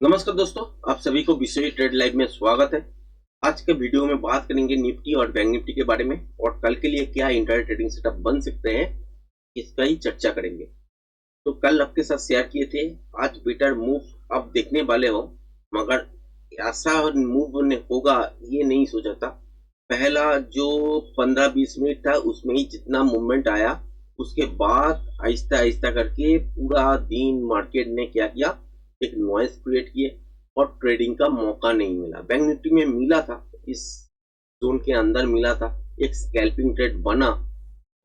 नमस्कार दोस्तों, आप सभी को विशेष ट्रेड लाइव में स्वागत है। आज के वीडियो में बात करेंगे निफ्टी और बैंक निफ्टी के बारे में और कल के लिए क्या इंट्राडे ट्रेडिंग सेटअप बन सकते हैं, इसका ही चर्चा करेंगे। तो कल आपके साथ शेयर किए थे, आज बेटर मूव आप देखने वाले हो, मगर ऐसा मूव होगा ये नहीं सोचा था। पहला जो 15-20 मिनट था उसमें ही जितना मूवमेंट आया, उसके बाद आहिस्ता आहिस्ता करके पूरा दिन मार्केट ने क्या किया, एक नॉइस क्रिएट किए और ट्रेडिंग का मौका नहीं मिला। बैंक निफ्टी में मिला था, इस जोन के अंदर मिला था, एक स्कैल्पिंग ट्रेड बना,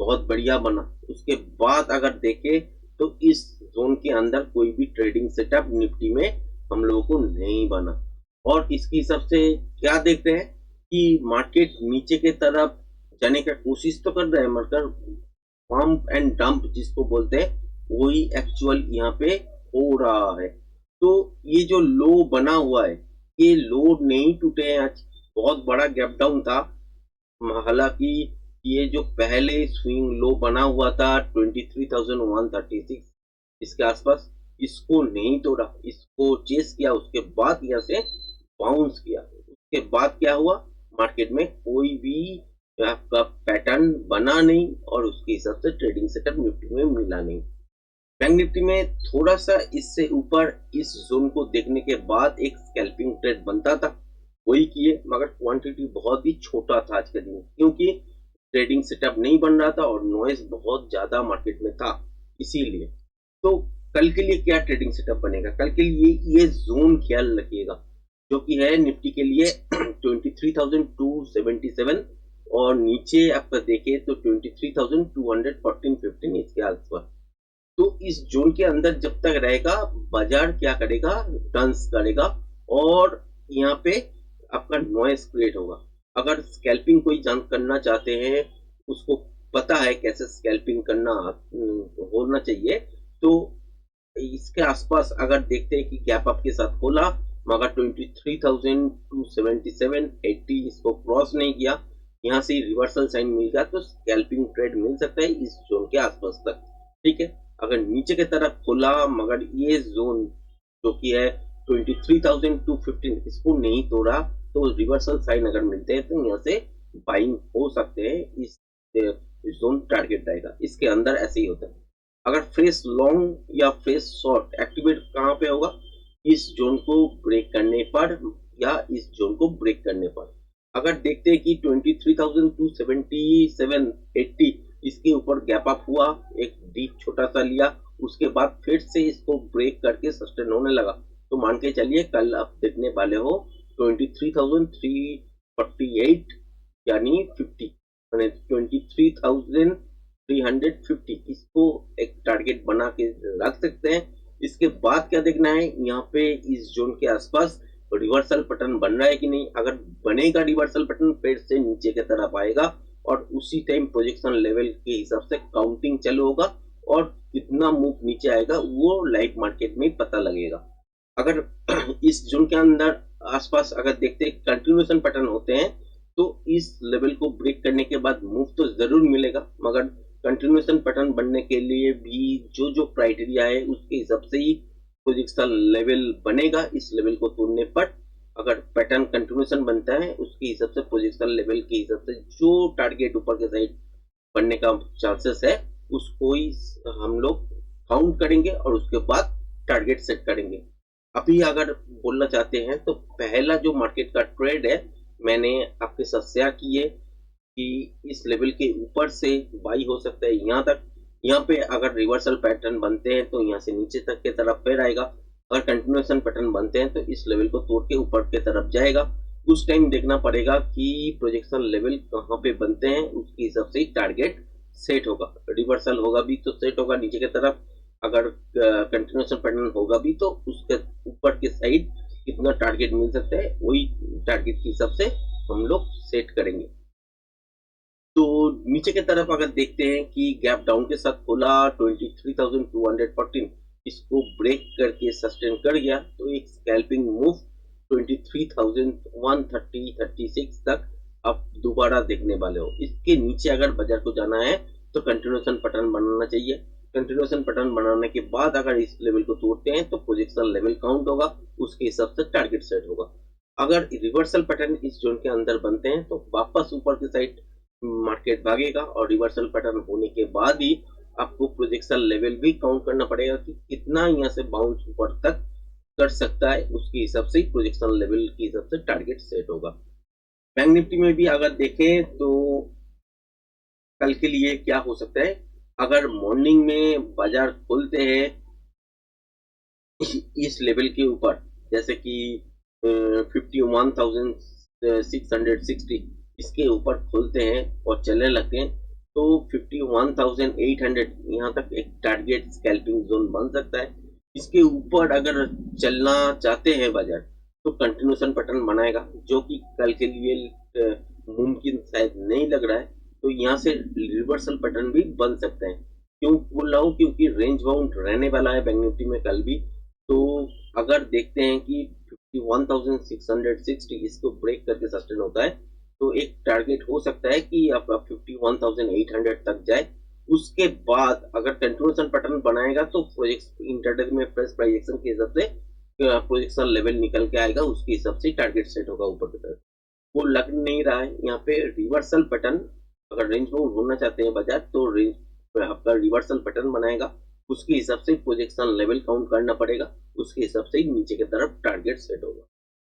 बहुत बढ़िया बना। उसके बाद अगर देखें तो इस जोन के अंदर कोई भी ट्रेडिंग सेटअप निफ्टी में हम लोगों को नहीं बना। और इसकी हिसाब से क्या देखते हैं कि मार्केट नीचे के तरफ जाने का कोशिश तो कर रहा है, मगर पंप एंड डंप जिसको बोलते हैं वही एक्चुअल यहाँ पे हो रहा है। तो ये जो लो बना हुआ है, ये लो नहीं टूटे हैं आज, बहुत बड़ा गैप डाउन था। हालांकि ये जो पहले स्विंग लो बना हुआ था 23,136 इसके आसपास, इसको नहीं तोड़ा, इसको चेस किया, उसके बाद यहाँ से बाउंस किया। उसके बाद क्या हुआ, मार्केट में कोई भी आपका पैटर्न बना नहीं और उसके हिसाब से ट्रेडिंग सेटअप निफ्टी में मिला नहीं। बैंक निफ्टी में थोड़ा सा इससे ऊपर इस जोन को देखने के बाद एक स्कैल्पिंग ट्रेड बनता था, वही किए, मगर क्वांटिटी बहुत ही छोटा था आज के दिन, क्योंकि ट्रेडिंग सेटअप नहीं बन रहा था और नॉइज बहुत ज्यादा मार्केट में था, इसीलिए। तो कल के लिए क्या ट्रेडिंग सेटअप बनेगा, कल के लिए ये जोन ख्याल रखिएगा जो कि है निफ्टी के लिए 23,277 और नीचे आपका देखे तो 23,214-15 इसके आसपास। तो इस जोन के अंदर जब तक रहेगा, बाजार क्या करेगा, डांस करेगा और यहाँ पे आपका नॉइस क्रिएट होगा। अगर स्कैल्पिंग कोई जान करना चाहते हैं, उसको पता है कैसे स्कैल्पिंग करना होना चाहिए, तो इसके आसपास अगर देखते हैं कि गैप अप के साथ खोला, मगर 23,277-80 इसको क्रॉस नहीं किया, यहाँ से रिवर्सल साइन मिल गया तो स्कैल्पिंग ट्रेड मिल सकता है इस जोन के आसपास तक। ठीक है, अगर नीचे की तरफ खुला मगर ये जोन जो कि है 23,215 इसको नहीं तोड़ा, तो रिवर्सल साइन अगर मिलते हैं तो यहाँ से बाइंग हो सकते हैं। इस जोन टारगेट रहेगा, इसके अंदर ऐसे ही होता है। अगर फ्रेश लॉन्ग या फ्रेश शॉर्ट एक्टिवेट कहाँ पे होगा, इस जोन को ब्रेक करने पर या इस जोन को ब्रेक करने पर। अगर देखते हैं कि 23,277-80 इसके ऊपर गैप अप हुआ, एक डीप छोटा सा लिया, उसके बाद फिर से इसको ब्रेक करके सस्टेन होने लगा, तो मान के चलिए कल आप देखने वाले हो 23,348 यानी 50 मैंने 23,350 इसको एक टारगेट बना के रख सकते हैं। इसके बाद क्या देखना है, यहाँ पे इस जोन के आसपास रिवर्सल पैटर्न बन रहा है कि नहीं। अगर बनेगा रिवर्सल पैटर्न, फिर से नीचे की तरफ आएगा और उसी टाइम प्रोजेक्शन लेवल के हिसाब से काउंटिंग चालू होगा और कितना मूव नीचे आएगा वो लाइव मार्केट में पता लगेगा। अगर इस जोन के अंदर आसपास अगर देखते हैं कंटिन्यूएशन पैटर्न होते हैं, तो इस लेवल को ब्रेक करने के बाद मूव तो जरूर मिलेगा, मगर कंटिन्यूएशन पैटर्न बनने के लिए भी जो जो क्राइटेरिया है उसके हिसाब से ही प्रोजेक्शन लेवल बनेगा। इस लेवल को तोड़ने पर अगर पैटर्न कंटिन्यूएशन बनता है, उसके हिसाब से प्रोजेक्शन लेवल के हिसाब से जो टारगेट ऊपर के साइड बनने का चांसेस है उसको ही हम लोग काउंट करेंगे और उसके बाद टारगेट सेट करेंगे। अभी अगर बोलना चाहते हैं तो पहला जो मार्केट का ट्रेड है, मैंने आपके साथ शेयर किए कि इस लेवल के ऊपर से बाई हो सकता है यहाँ तक। यहाँ पे अगर रिवर्सल पैटर्न बनते हैं तो यहाँ से नीचे तक के तरफ फिर आएगा। अगर कंटिन्यूएशन पैटर्न बनते हैं तो इस लेवल को तोड़ के ऊपर के तरफ जाएगा। उस टाइम देखना पड़ेगा कि प्रोजेक्शन लेवल कहाँ पे बनते हैं, उसके हिसाब से ही टारगेट सेट होगा। रिवर्सल होगा भी तो सेट होगा नीचे की तरफ, अगर कंटिन्यूएशन पैटर्न होगा भी तो उसके ऊपर के साइड कितना टारगेट मिल सकता है वही टारगेट के हिसाब से हम लोग सेट करेंगे। तो नीचे की तरफ अगर देखते हैं कि गैप डाउन के साथ खोला 23,214 इसको ब्रेक करके सस्टेन कर गया, तो एक स्कैल्पिंग मूव 23,130-36 तक आप दोबारा देखने वाले हो। इसके नीचे अगर बाजार को जाना है तो कंटिन्यूएशन पैटर्न बनाना चाहिए। कंटिन्यूएशन पैटर्न बनाने के बाद अगर इस लेवल को तोड़ते हैं तो प्रोजेक्शन लेवल काउंट होगा, उसके हिसाब से टारगेट सेट होगा। अगर रिवर्सल पैटर्न इस जोन के अंदर बनते हैं तो वापस ऊपर की साइड मार्केट भागेगा और रिवर्सल पैटर्न होने के बाद ही आपको प्रोजेक्शन लेवल भी काउंट करना पड़ेगा कि कितना यहाँ से बाउंस ऊपर तक कर सकता है, उसके हिसाब से प्रोजेक्शन लेवल के हिसाब से टारगेट सेट होगा। बैंक निफ्टी में भी अगर देखें तो कल के लिए क्या हो सकता है, अगर मॉर्निंग में बाजार खोलते हैं इस लेवल के ऊपर, जैसे कि 51,660 इसके ऊपर खोलते हैं और चलने लगते हैं तो 51,800 यहाँ तक एक टारगेट स्कैल्पिंग जोन बन सकता है। इसके ऊपर अगर चलना चाहते हैं बाजार तो कंटिन्यूएशन पैटर्न बनाएगा, जो कि कल के लिए मुमकिन शायद नहीं लग रहा है। तो यहाँ से रिवर्सल पैटर्न भी बन सकते हैं। क्यों बोल रहा हूँ, क्योंकि रेंज बाउंड रहने वाला है बैंक निफ्टी में कल भी। तो अगर देखते हैं कि 51,660 इसको ब्रेक करके सस्टेन होता है तो एक टारगेट हो सकता है कि आपका 51,800 तक जाए। उसके बाद अगर कंटिन्यूएशन पैटर्न बनाएगा तो इंटरडे में फ्रेश प्राइजेक्शन के हिसाब से प्रोजेक्शन लेवल निकल के आएगा, उसके हिसाब से टारगेट सेट होगा ऊपर की तरफ। वो लग नहीं रहा है यहाँ पे रिवर्सल पैटर्न। अगर रेंज बाउंड होना चाहते हैं बाजार तो रेंज आपका रिवर्सल पैटर्न बनाएगा, उसके हिसाब से प्रोजेक्शन लेवल काउंट करना पड़ेगा, उसके हिसाब से नीचे की तरफ टारगेट सेट होगा।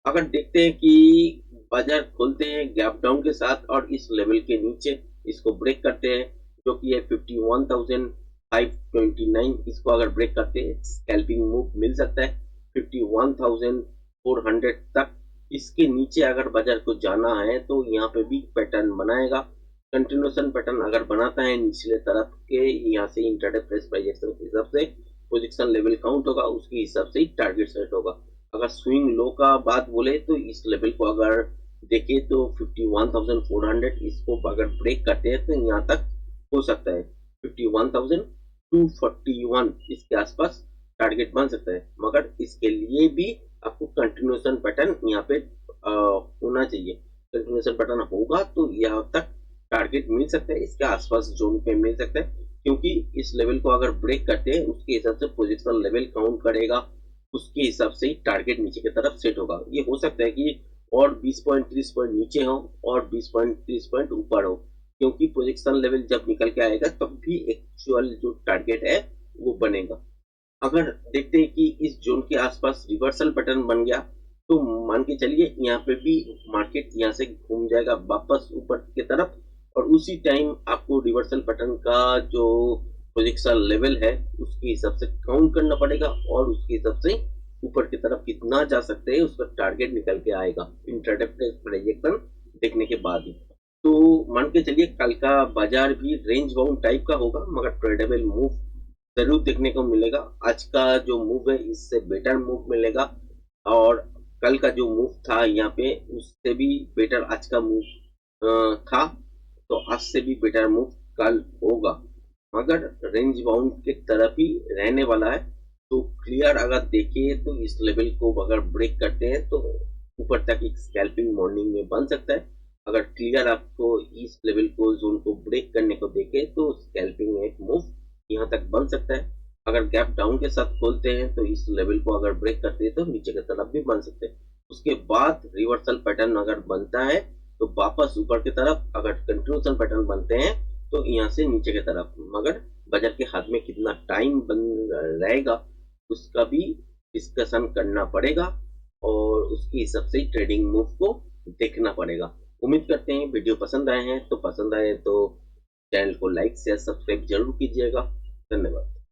अगर देखते हैं कि बाजार खोलते हैं गैप डाउन के साथ और इस लेवल के नीचे इसको ब्रेक करते हैं, जो कि है 51,529, इसको अगर ब्रेक करते हैं स्कैल्पिंग मूव मिल सकता है 51,400 तक। इसके नीचे अगर बाजार को जाना है तो यहाँ पे भी पैटर्न बनाएगा। कंटिन्यूएशन पैटर्न अगर बनाता है निचले तरफ के, यहाँ से इंटरडे फ्रेश प्राइजेक्शन के हिसाब से पोजीशन लेवल काउंट होगा, उसके हिसाब से टारगेट सेट होगा। अगर स्विंग लो का बात बोले तो इस लेवल को अगर देखे तो 51,400 इसको अगर ब्रेक करते हैं तो यहाँ तक हो सकता है 51,241 इसके आसपास टारगेट बन सकता है। मगर इसके लिए भी आपको कंटिन्यूएशन पैटर्न यहाँ पे होना चाहिए। कंटिन्यूएशन पैटर्न होगा तो यहाँ तक टारगेट मिल सकता है, इसके आसपास जोन पे मिल सकता है, क्योंकि इस लेवल को अगर ब्रेक करते हैं उसके हिसाब से पोजीशन लेवल काउंट करेगा, उसके हिसाब से ही टारगेट नीचे की तरफ सेट होगा। ये हो सकता है कि और 20 पॉइंट 30 पॉइंट नीचे हो और 20 पॉइंट 30 पॉइंट ऊपर हो, क्योंकि पोजीशन लेवल जब निकल के आएगा तब भी एक्चुअल जो टारगेट है वो बनेगा। अगर देखते हैं कि इस जोन के आसपास रिवर्सल पैटर्न बन गया तो मान के चलिए यहाँ पे भी मार्केट यहाँ से घूम जाएगा वापस ऊपर की तरफ, और उसी टाइम आपको रिवर्सल पैटर्न का जो प्रोजेक्शन लेवल है उसके हिसाब से काउंट करना पड़ेगा और उसके हिसाब से ऊपर की तरफ कितना जा सकते हैं उसका टारगेट निकल के आएगा इंट्राडे प्रोजेक्शन देखने के बाद ही। तो मान के चलिए कल का बाजार भी रेंज बाउंड टाइप का होगा, मगर ट्रेडेबल मूव जरूर देखने को मिलेगा। आज का जो मूव है इससे बेटर मूव मिलेगा, और कल का जो मूव था यहाँ पे उससे भी बेटर आज का मूव था, तो आज से भी बेटर मूव कल होगा। मगर रेंज बाउंड की तरफ ही रहने वाला है। तो क्लियर अगर देखिए तो इस लेवल को अगर ब्रेक करते हैं तो ऊपर तक एक स्कैल्पिंग मॉर्निंग में बन सकता है। अगर क्लियर आपको इस लेवल को जोन को ब्रेक करने को देखे तो स्कैल्पिंग एक मूव यहाँ तक बन सकता है। अगर गैप डाउन के साथ खोलते हैं तो इस लेवल को अगर ब्रेक करते हैं तो नीचे की तरफ भी बन सकते हैं। उसके बाद रिवर्सल पैटर्न अगर बनता है तो वापस ऊपर की तरफ, अगर कंटिन्यूएशन पैटर्न बनते हैं तो यहाँ से नीचे की तरफ। मगर बाजार के हाथ में कितना टाइम बन रहेगा उसका भी डिस्कशन करना पड़ेगा और उसके हिसाब से ट्रेडिंग मूव को देखना पड़ेगा। उम्मीद करते हैं वीडियो पसंद आए हैं, तो पसंद आए तो चैनल को लाइक शेयर सब्सक्राइब जरूर कीजिएगा। धन्यवाद।